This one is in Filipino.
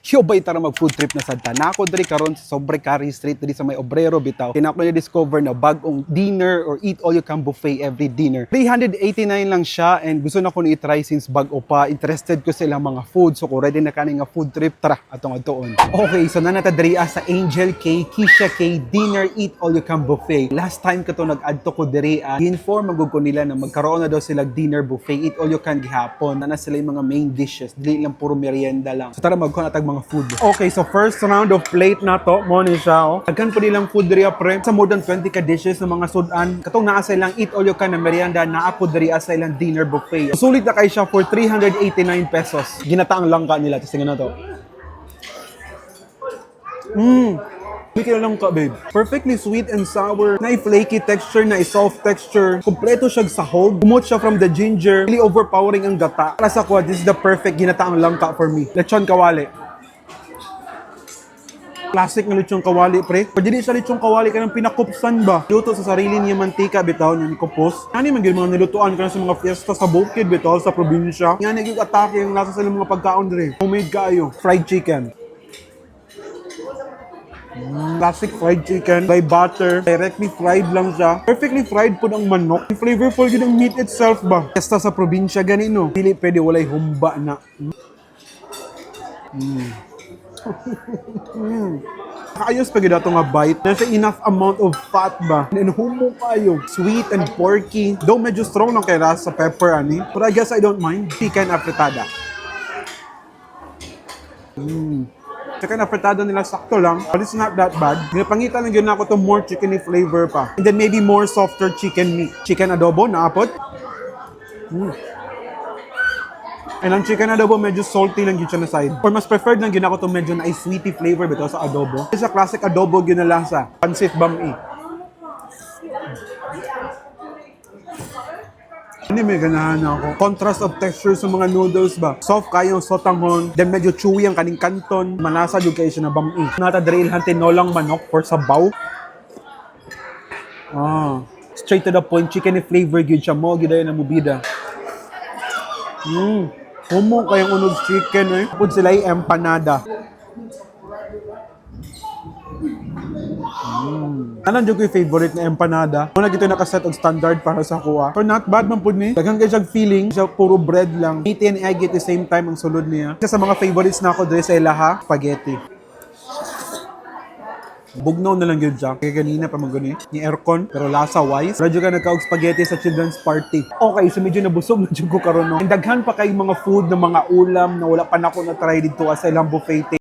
Hiyobay tara mag food trip na sadta. Nako diri karon sa Sobre Curry Street diri sa may Obrero bitaw. Kinako na discover na bagong dinner or eat all you can buffet every dinner. 389 lang siya and gusto na ko ni i-try since bago pa. Interested ko sa ilang mga food. So kung ready na kani nga food trip, tara atong adtoon. Okay, so nanata diri sa Angel K, Kisha K Dinner Eat All You Can Buffet. Last time ka to nag-adto ko diri, inform magud ko nila na magkaroon na daw sila dinner buffet, eat all you can gihapon. Na sila yung mga main dishes, dili lang puro merienda lang. So tara magkuha na tag mga food. Okay, so first round of plate na to, mo ni siya oh. Daghan po nilang food diri pre. Sa more than 20 ka dishes ng mga sudan. Katong naa sa ilang eat all you can na merienda, naa po diri sa ilang dinner buffet. Sulit na kay siya for 389 pesos. Ginataang langka nila. Tingnan na to. Hindi lang ka, babe. Perfectly sweet and sour. Na flaky texture, na soft texture. Kompleto siya sa hog. Kumot siya from the ginger. Really overpowering ang gata. Para sa ko, this is the perfect ginataang langka for me. Lechon kawali. Classic na lechon kawali, pre. Pwede din sa lechon kawali ka ng pinakupsan ba? Luto sa sarili niya mantika, bitaw niya ni kupos. Yan yung mga nilutuan ka na sa mga fiesta sa bukid, bitaw, sa probinsya. Yan yung atake yung nasa sa mga pagkaon dre. Homemade kayo. Fried chicken. Classic fried chicken by butter. Directly fried lang siya. Perfectly fried po ng manok. Flavorful yun ang meat itself ba? Fiesta sa probinsya ganino. Dili pwede walay humba na. Ayos pa gina nga bite. There's enough amount of fat ba? And humo kayo. Sweet and porky. Though medyo strong lang kay ras sa pepper ani. But I guess I don't mind. Chicken afritada. Chicken afritada nila sakto lang. But it's not that bad. Ginapangitan lang yun ako to more chickeny flavor pa. And then maybe more softer chicken meat. Chicken adobo, naapot. And ang chicken adobo, medyo salty lang yun siya na side. Or mas preferred lang yun ako to medyo na sweety flavor bito sa adobo. Sa classic adobo yun na lasa. Pansit bami. Hindi may ganahan ako. Contrast of texture sa mga noodles ba? Soft kayo, sotanghon. Then medyo chewy ang kaning kanton. Manasa yung kayo siya na bami. Natadrilhan tinolang manok for sabaw. Straight to the point. Chicken flavor yun siya mo. Gida yun ang mubida. Humo kayong unog chicken eh. Pud sila yung empanada. Alam dyan ko yung favorite na empanada. Muna gito nakaset og standard para sa kuha. So not bad man po ni. Daghang kayo siyang feeling. Siya puro bread lang. Meat and egg at the same time ang sulod niya. Isa sa mga favorites na ako dre sa ilaha, spaghetti. Bugnaw na lang yun siya. Kaya kanina pa maguni. Ni aircon. Pero lasa wise. Radyo ka nagkaog spaghetti sa children's party. Okay, so medyo nabusog na dyan ko karon. No? Daghan pa kayong mga food ng mga ulam na wala pa na ako na try dito sa ilang buffet.